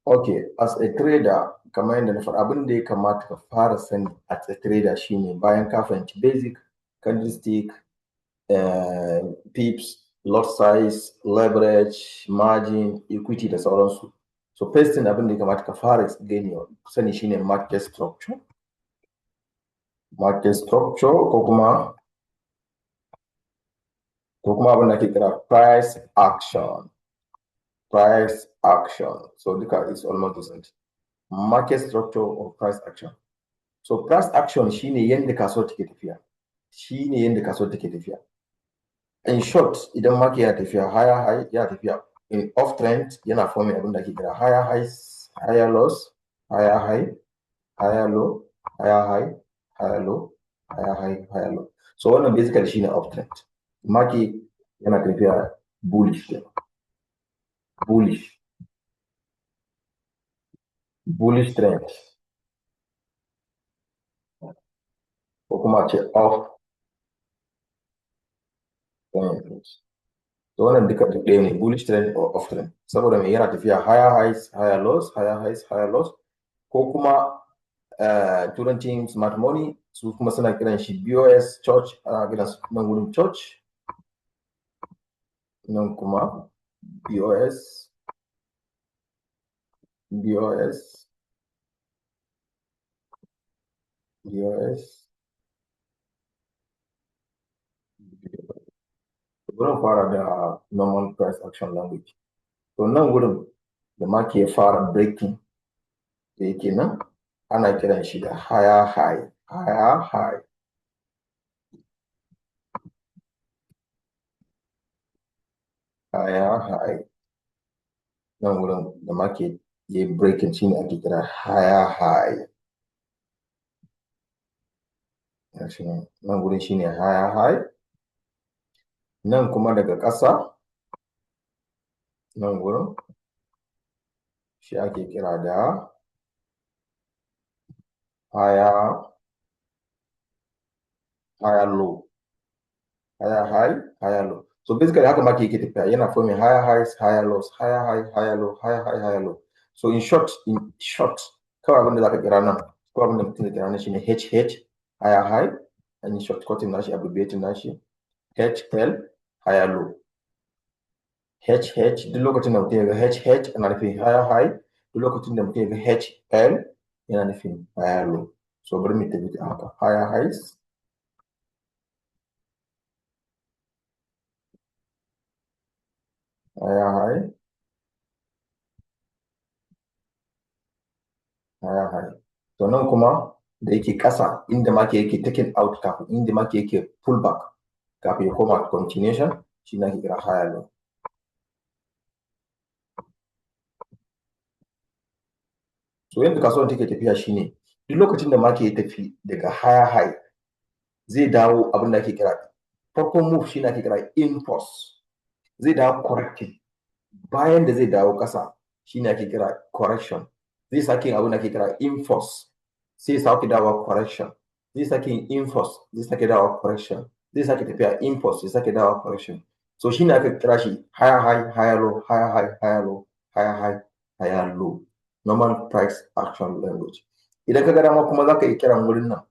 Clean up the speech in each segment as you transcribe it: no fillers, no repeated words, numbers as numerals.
Okay, as a trader, kamar yadda na faɗa, abin da ya kamata ka fara sani as a trader shine bayan ka fahimci basic, candlestick, pips, lot size, leverage, margin, equity da sauransu. So first thing abin da ya kamata ka fara gani sani shine market structure. Market structure ko kuma abin da ake kira price action. Price action. So duka is almost the same. Market structure or price action. So price action shine yanda kasuwar take tafiya. Shine yanda kasuwar take tafiya. In short, idan market ya tafiya higher high ya tafiya in off trend yana forming abin da ake kira higher highs, higher lows, higher high, higher low, higher high, higher low, higher high, higher low. So wannan basically shine off trend. Market yana tafiya bullish kenan. Bullish trend. Ko kuma ce off trend. So wannan duka ɗaya ne, bullish trend or off trend. Saboda me yana tafiya higher highs, higher lows, higher highs, higher lows. Ko kuma turancin smart money su kuma suna kiran shi Bos Choch, ana kiran su nan wurin Choch. Nan kuma Bos wurin fara da normal price action language. To nan wurin da ma ke fara breaking da yake nan ana kiran shi da higher high. Nan wurin da ma ke yi breaking shine ake kira higher high. Nan wurin shine higher high. Nan kuma daga ƙasa nan wurin shi ake kira da higher low. Higher high, higher low. So basically haka market yake tafiya yana forming higher highs, higher lows, higher high, higher low, higher high, higher low. So in short, kawai abin da zaka kira nan, ko abin da mutum zai kira nan shine HH, higher high, and shortcutting nashi, abbreviating nashi, HL, higher low. HH, duk lokacin da mutum ya ga HH yana nufin higher high, duk lokacin da mutum ya ga HL yana nufin higher low. So bari mu tafi haka, higher highs, higher high, higher high. To nan kuma da yake ƙasa inda market yake taking out kafin inda market yake pull back kafin ya koma continuation shi ne ake kira higher low. So yadda kasuwar take tafiya shine duk lokacin da market ya tafi daga higher high zai dawo abin da ake kira farkon move shi ne ake kira impulse. Zai dawo correcting. Bayan da zai dawo ƙasa shi ne ake kira correction. Zai sake abin da ake kira impulse. Sai sake dawo correction. Zai sake yin impulse. Zai sake dawo correction. Zai sake tafiya impulse. Zai sake dawo correction. So shi ne aka kira shi higher high, higher low, higher high, higher low, higher high, higher low. Normal price action language. Idan ka ga dama kuma za ka yi kiran wurin nan.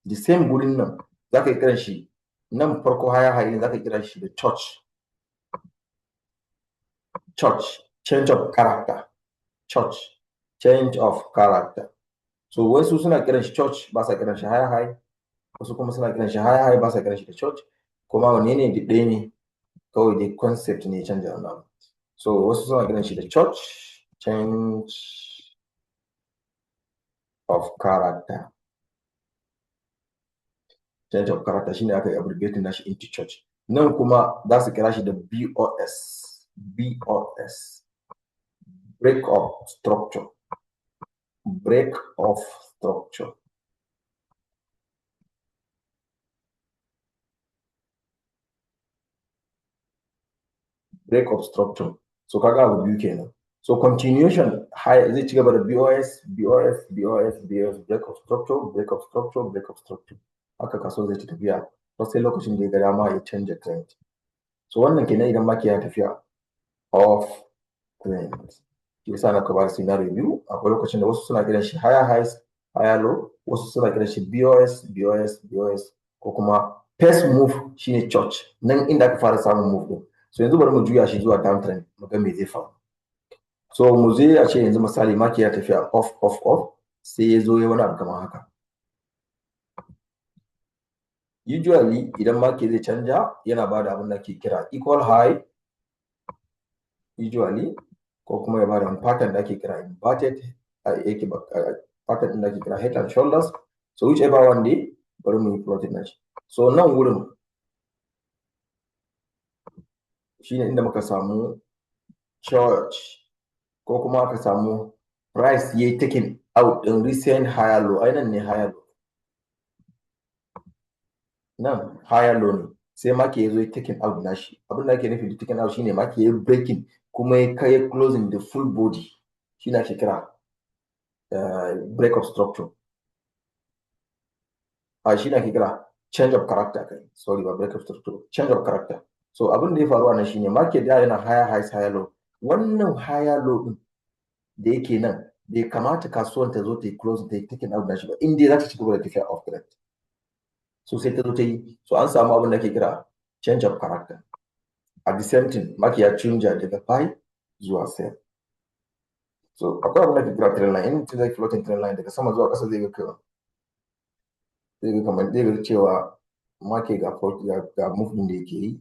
The same wurin nan za ka yi kiran shi nan farko higher high ne za ka kira shi da church. Change of character. Change of character. So wasu suna kiran shi church ba sa kiran shi higher high. Wasu kuma suna kiran shi higher high ba sa kiran shi da church. Kuma wanne ne da ɗaya ne kawai dai concept ne canja wannan. So wasu suna kiran shi da church, change of character. Change of character shine aka yi abbreviating nashi into church. Nan kuma za su kira shi da BOS. Break of structure. Break of structure. Break of structure. So kaga abu biyu kenan. So continuation high zai ci gaba da BOS, break of structure. Haka kaso zai ci tafiya. Sai lokacin da ya ga dama ya canja trend. So wannan kenan idan market ya tafiya off trend. shi yasa na ba da scenario biyu. Akwai lokacin da wasu suna kiran shi higher highs higher low, wasu suna kiran shi BOS ko kuma first move shine church, nan inda aka fara samun move din. So yanzu bari mu juya shi zuwa downtrend mu ga me zai faru. So mu je a ce yanzu misali market ya tafiya off sai ya zo ya wani abu kamar haka. Usually idan market zai canja yana ba da abin da ke kira equal high usually, ko kuma ya ba da pattern da ake kira inverted pattern din da ake kira head and shoulders. So whichever one day bari mu yi plotting na shi. So nan wurin shine inda muka samu church ko kuma aka samu price yayi taking out din recent higher low. Ai nan ne higher low, nan higher low ne, sai market ya zo ya taking out nashi. Abin da ake nufi da taking out shine market ya breaking kuma ya kai closing the full body, shi na ake kira break of structure. Shi na ake kira change of character kai, sorry ba break of structure, change of character. So abin da ya faru a nan shine market da yana higher highs higher low. Wannan higher low din da yake nan bai kamata kasuwan ta zo ta yi close ta yi taking out nashi ba, in dai za ta ci gaba da tafiya off trend. So sai ta zo ta yi, so an samu abin da ake kira change of character. At the same time market ya canja daga buy zuwa sell. So akwai abin da ake kira trend line, in mutum zai floating trend line daga sama zuwa ƙasa zai ga kamar zai ga cewa market ga movement da yake yi.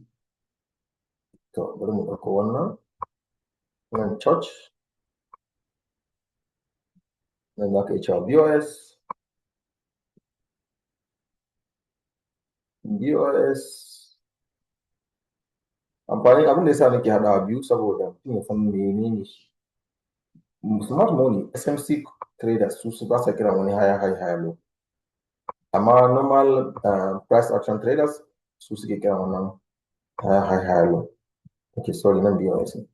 To bari mu ɗauko wannan church, nan za ka yi cewa BOS. Amfanin abin da yasa nake haɗawa biyu saboda mutum ya san menene shi. Smart money SMC traders su ba sa kiran wani higher low, amma normal price action traders su suke kiran wannan higher low. Okay, sorry, nan BOS ne.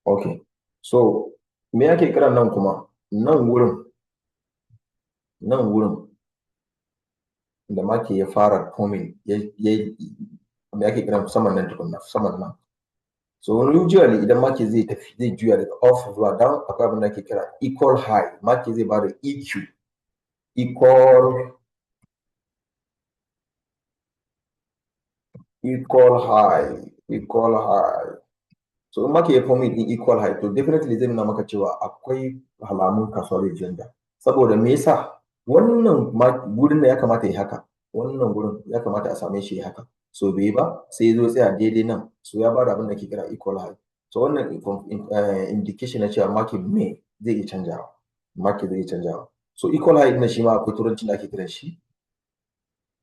Okay, so me ake kiran nan kuma? Nan wurin da market ya fara forming me ake kiran saman nan tukunna, saman nan. So usually idan market zai juya daga off zuwa down, akwai abin da ake kira equal high. Market zai bada EQ, equal high. So in market ya forming din equal high, to definitely zai nuna maka cewa akwai alamun kasuwa zai canja. Saboda me yasa? Wannan gurin da ya kamata ya haka, wannan gurin ya kamata a same shi haka, so bai ba, sai ya zo tsaya daidai nan, so ya bada abin da ke kira equal high. So wannan indication na cewa market zai iya canjawa. So equal high na shi ma akwai turanci da ake kiran shi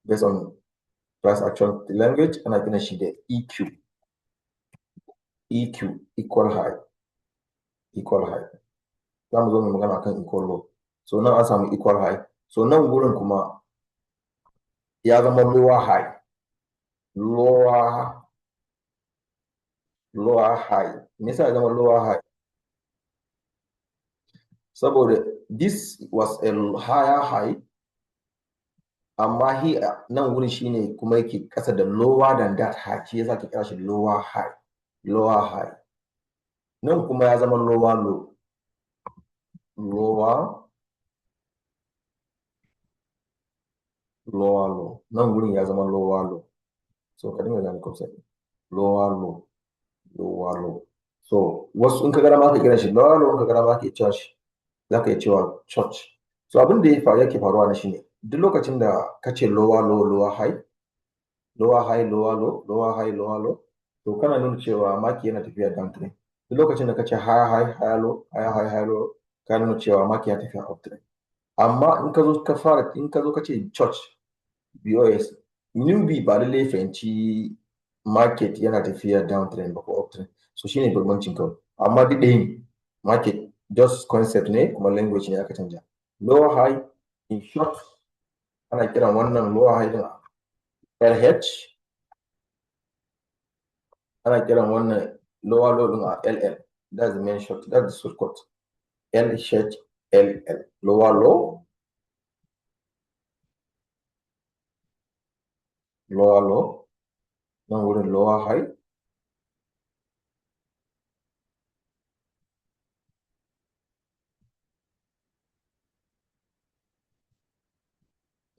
based on price action language, ana kiran shi da EQ, equal high. Za mu zo mu magana kan equal low. So nan an samu equal high. So nan gurin kuma ya zama lower high. Me yasa ya zama lower high? Saboda this was a higher high, amma nan wurin shine kuma yake ƙasa da lower than that high, shi yasa ke kira shi lower high. Nan kuma ya zama lower low. Nan wurin ya zama lower low. So ka dinga gane concept. Lower low. So wasu in ka gara ma ka kira shi lower low, in ka gara ma ka cewa shi za ka yi cewa church. So abin da yake faruwa na shine duk lokacin da ka ce lower high, to kana nuna cewa market yana tafiya down trend. Duk lokacin da ka ce higher low, ka nuna cewa market yana tafiya up trend. Amma in ka zo ka ce church, BOS, newbie ba lallai fahimci market yana tafiya down trend ba ko up trend. So shine bambancin kawai. Amma duk ɗaya ne, market just concept ne kuma language ne aka canja. Lower high in short ana kiran wannan lower high din LH, ana kiran wannan lower low din LL. That's the main short, that's the shortcut. LH, LL, lower low, lower low, nan wurin lower high,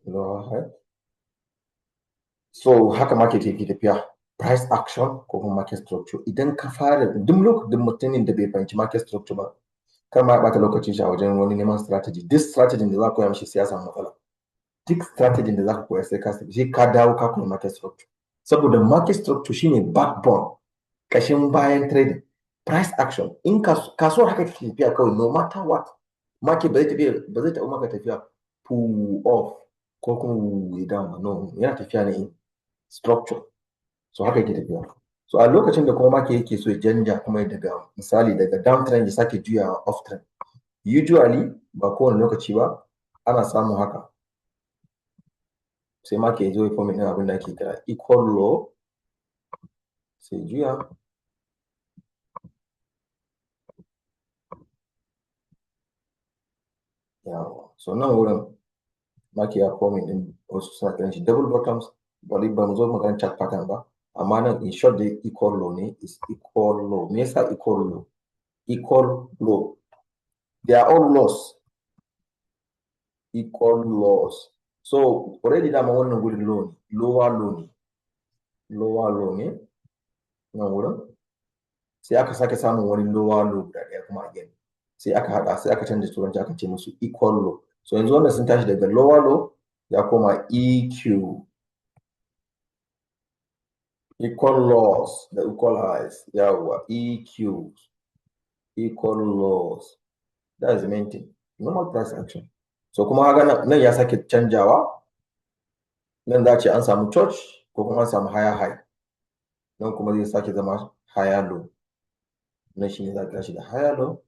lower high. So haka market yake tafiya, price action ko kuma market structure. Idan ka fara duk lokacin mutumin da bai fahimci market structure ba, kar ma ya ɓata lokacin shi a wajen wani neman strategy. This strategy da za ka koya mishi sai ya samu matsala. Duk strategy da za ka koya sai ka dawo ka koyi market structure. Saboda market structure shine backbone, kashin bayan trading. Price action in kasuwar haka take tafiya kawai, no matter what. Market ba zai taɓa maka tafiya pull off ko kuma way down ba, no, yana tafiya ne in structure. So haka yake tafiya. So a lokacin da kuma market yake so ya canja kuma daga misali daga downtrend ya sake juya off trend, usually ba kowane lokaci ba ana samun haka, sai market ya zo ya form ɗin abin da ake kira equal low, sai juya, yawa. So nan wurin market ya form ɗin wasu suna kiran shi double bottoms, bari ba mu zo maganar chart pattern ba, amma nan in short dai equal low ne, is equal low. Me yasa equal low? Equal low, they are all lows, equal lows. So already dama wannan gurin low ne, lower low ne, lower low ne nan wurin, sai aka sake samun wani lower low guda ɗaya kuma again, sai aka haɗa, sai aka canza turanci aka ce musu equal low. So yanzu wannan sun tashi daga lower low ya koma EQ, equal lows da equal highs, yawa EQ, equal lows. That is the main thing, normal price action. So kuma haka nan ya sake canjawa, nan za a ce an samu Choch ko kuma an samu higher high, nan kuma zai sake zama higher low, nan shi ne za a kira shi da higher low,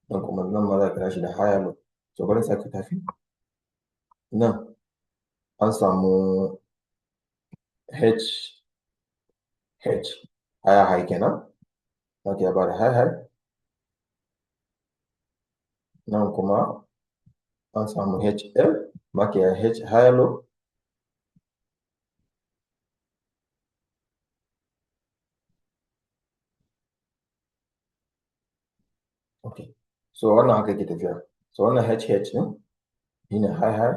nan kuma nan ma za a kira shi da higher low. So bari sake tafi, nan an samu H higher high kenan, za ka ba da high high, nan kuma an samu HL, ma ke H higher low, okay. So wannan haka ke tafiya. So wannan HH ne, shine high high,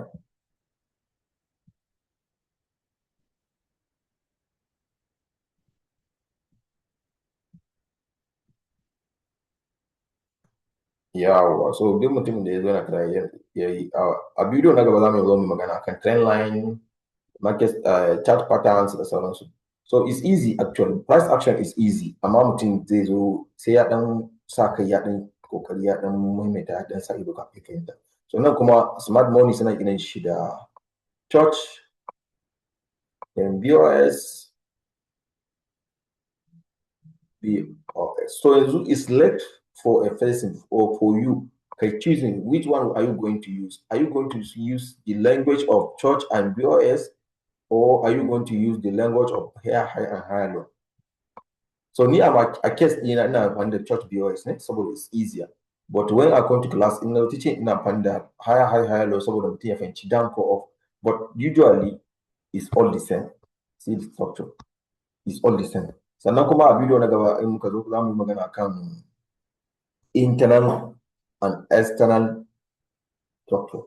yawa. So duk mutumin da ya zo na kira ya yi a bidiyo na gaba za mu zo mu magana kan trend line, market chart patterns da sauransu. So it's easy actually, price action is easy, amma mutum zai zo sai ya dan sa kai ya dan kokari ya dan maimaita ya dan sa ido kafin fahimta. So nan kuma smart money suna gina shi da Choch, BOS, so yanzu is left for a person or for you, okay, choosing which one are you going to use. Are you going to use the language of Choch and BOS, or are you going to use the language of higher high and higher low? So me, I'm a case in the Choch BOS, so it's easier. But when I come to class, in the teaching in a panda higher high higher low, so the TFN down go off. But usually it's all the same. See the structure, it's all the same. Sannan kuma a bidiyo na gaba in muka zo za mu yi magana kan internal and external structure.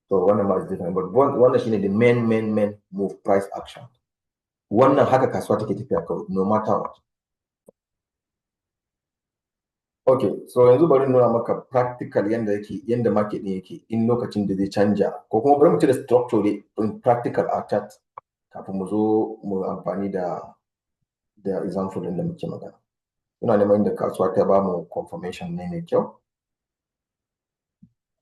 So wannan ma is different, but wannan shine the main move, price action. Wannan haka kasuwa take tafiya kawai, no matter what. Okay, so yanzu bari nuna maka practical yanda market ne yake in lokacin da zai canja, ko kuma bari mu cire structure ne in practical a chart kafin mu zo mu amfani da example din da muke magana. Ina neman inda kasuwa ta ba mu confirmation ne mai kyau,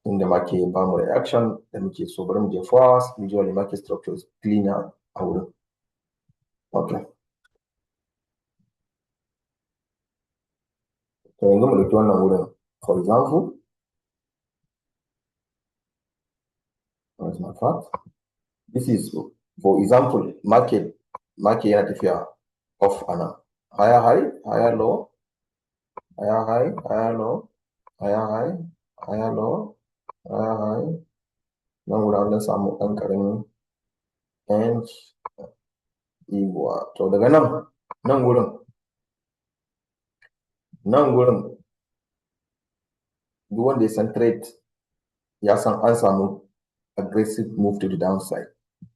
inda market ba mu reaction da muke so. Bari mu je first, usually market structure is cleaner a wurin. Okay. So yanzu mu dauki wannan wurin, for example, where's my fact? This is, for example, market yana tafiya off ana higher high, higher low, higher high, higher low, higher high, higher low, higher high. Nan wurin an samu ɗan ƙaramin range, Yawwa, to daga nan gurin nan gurin duk wanda ya san trade ya san an samu aggressive move to the downside.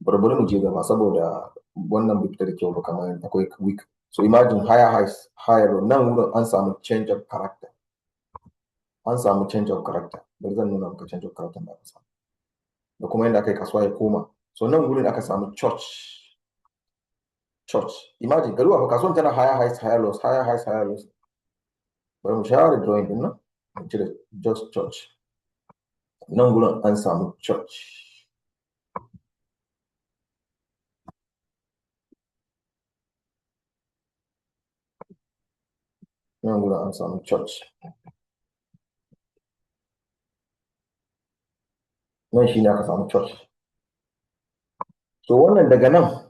Bari mu je gaba saboda wannan bai fita da kyau ba, kamar akwai weak. So imagine higher highs, higher low. Nan wurin an samu change of character. An samu change of character. Bari zan nuna maka change of character da aka samu. Da kuma yadda aka yi kasuwa ya koma. So nan wurin aka samu church. Church. Imagine, garuwa fa kasuwan tana higher highs, higher lows, higher highs, higher lows. Bari mu share drawing din nan. Mu cire just church. Nan wurin an samu church. Nan wurin an samu church. Nan shi ne aka samu church. So wannan daga nan,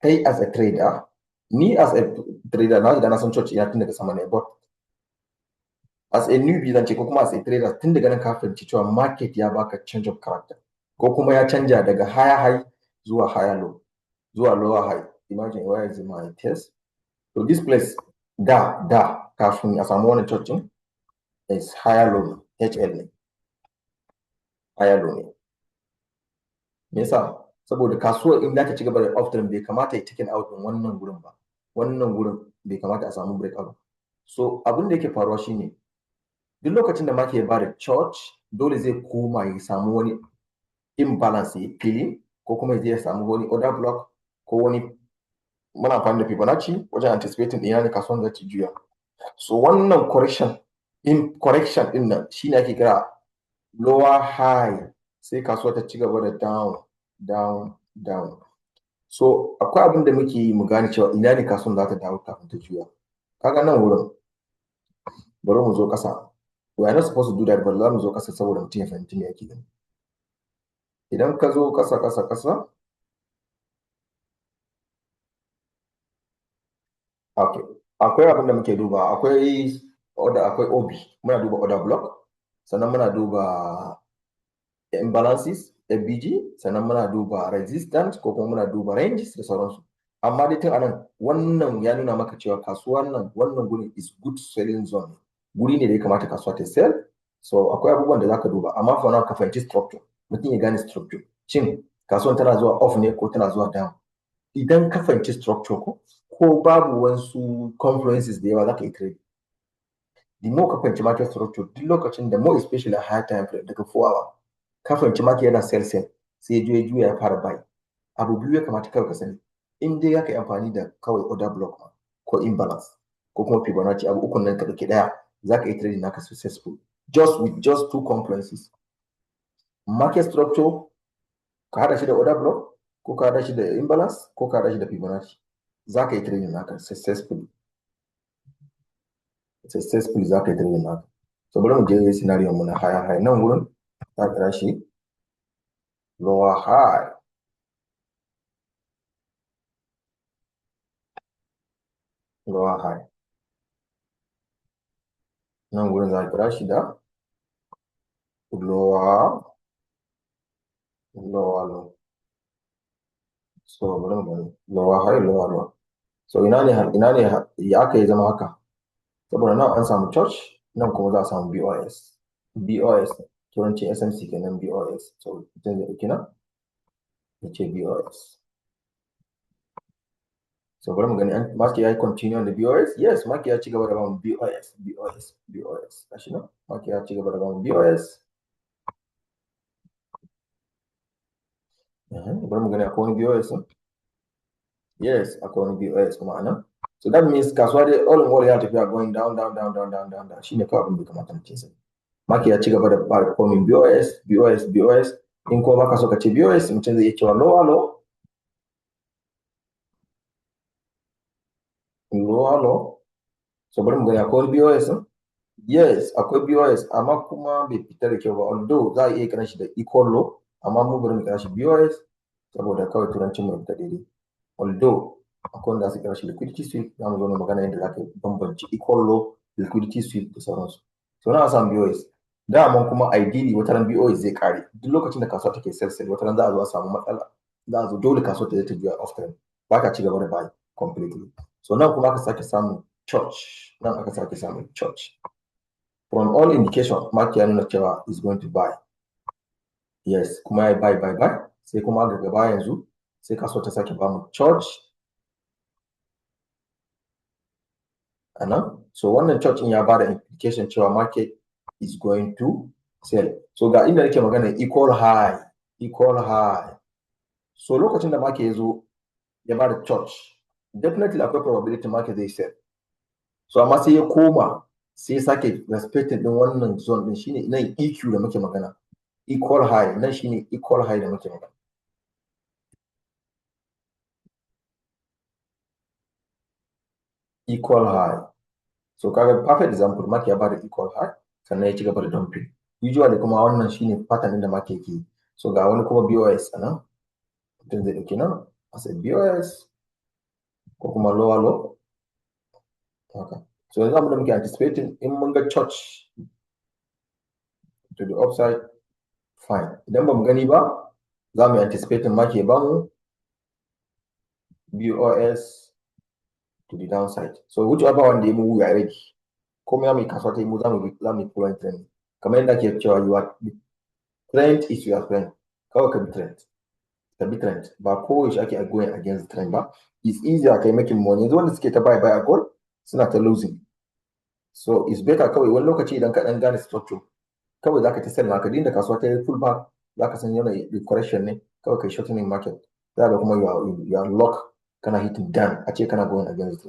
kai as a trader, ni as a trader na na san church ina tun daga sama ne, but as a newbie zan ce ko kuma as a trader tun daga nan ka fahimci cewa market ya baka change of character ko kuma ya canja daga higher high zuwa higher low zuwa lower high. Imagine where is my test? So this place da kafin a samu wannan church is higher low, HL ne, higher low ne. Me yasa? Saboda kasuwar in za ta ci gaba da off bai kamata ya taken out din wannan gurin ba. Wannan gurin bai kamata a samu breakout. So abin da yake faruwa shine duk lokacin da market ya bada church dole zai koma ya samu wani imbalance ya filling ko kuma ya samu wani order block ko wani, muna amfani da Fibonacci wajen anticipating ina ne kasuwan za ta juya. So wannan correction din nan shine ake kira lower high, sai kasuwa ta ci gaba da down. So akwai abin da muke yi mu gane cewa ina ne kasuwan za ta dawo kafin ta juya. Kaga nan wurin bari mu zo ƙasa. We are not supposed to do that, but za mu zo ƙasa saboda mutum ya fahimci me yake gani. Idan ka zo ƙasa, okay, akwai abin da muke duba, akwai OB, muna duba order block, sannan muna duba imbalances, FBG, sannan muna duba resistance ko kuma muna duba ranges da sauransu. Amma dai tun anan wannan ya nuna maka cewa kasuwan nan wannan gurin is good selling zone. Guri ne da ya kamata kasuwa ta sell. So akwai abubuwan da zaka duba, amma for now ka fahimci structure. Mutum ya gane structure. Shin kasuwan tana zuwa off ne ko tana zuwa down? Idan ka fahimci structure ko babu wasu conferences da yawa zaka yi trade. The more ka fahimci market structure, duk lokacin da more especially a high time frame daga 4 hour, ka fahimci market yana sell sai ya juya ya fara buy. Abu biyu ya kamata kawai ka sani. In dai zaka yi amfani da kawai order block ko imbalance ko kuma Fibonacci, abu ukun nan ka dauki daya, zaka yi trading naka successful with just 2 conferences. Market structure ka hada shi da order block ko ka hada shi da imbalance ko ka hada shi da Fibonacci, zaka yi trading naka successfully zaka yi trading naka. So bari mu je scenario mu na higher high. Nan wurin za ka kira shi lower high. Lower high. Nan wurin za ka kira shi da lower low. So bari mu gani lower high, lower low. So ina ne ya aka yi zama haka? Saboda nan an samu church, nan kuma za a samu BOS turanci SMC kenan, BOS. So idan zai ɗauki nan ya ce BOS. So bari mu gani market ya continue on the BOS. Yes, market ya ci gaba da bamu BOS. Gashi nan market ya ci gaba da bamu BOS. Bari mu gani akwai wani BOS. Yes, akwai wani BOS kuma anan. So that means kasuwa dai all in all ya tafiya going down. Shine kawai abin da kamata mutum sai. Market ya ci gaba da performing BOS. In kuma baka so ka ce BOS, mutum zai iya cewa lower low. So bari mu gani akwai wani BOS. Yes, akwai BOS, amma kuma bai fita da kyau ba. Although za a iya kiran shi da equal low, amma mu bari mu kira shi BOS saboda kawai turancin mu fita daidai. Although akwai wanda su kira shi liquidity sweep, za mu zo na magana yadda za ka bambanci equal low, liquidity sweep da sauransu. So na samu BOS. Dama kuma ideally wata ran BOS zai kare. Duk lokacin da kasuwa take sell wata ran za a zo a samu matsala. Za a zo dole kasuwa ta juya off trend. ba ka ci gaba da buy completely. So nan kuma aka sake samun church, nan aka sake samun church. From all indication, market ya nuna cewa is going to buy. Yes, kuma ya buy. Sai kuma daga baya yanzu sai kasuwa ta sake bamu church a nan. So wannan church in ya bada implication cewa market is going to sell. So ga inda nake magana equal high. So lokacin da market ya zo ya bada church, definitely akwai probability market zai sell. So amma sai ya koma sai ya sake respecting din wannan zone din, shine nan EQ da muke magana. Equal high, nan shine equal high da muke magana. Equal high. So kaga perfect example, market ya bada equal high sannan ya ci gaba da dumping. Usually kuma wannan shine pattern din da market yake. So ga wani kuma BOS anan, mutum zai dauki nan as a BOS ko kuma lower low haka. So yanzu abin da muke anticipating in mun ga church to the upside, fine. Idan ba mu gani ba, za mu anticipating market ya bamu BOS to the downside. So whichever one they move, we are ready. Kuma ya mai kasuwa ta yi mu za mu pull trend. Kamar yadda ake cewa trend is your friend. Kawai ka bi trend. Ka bi trend. Ba kowace ake going against the trend ba. It's easier kai making money. Yanzu wanda suke ta buy a goal suna ta losing. So it's better kawai wani lokaci idan ka dan gane structure. Kawai zaka ta sell naka din da kasuwa ta yi full back, zaka san yana the correction ne. Kawai kai shortening market. Zaka kuma you are lock kana hitting down a ce kana going against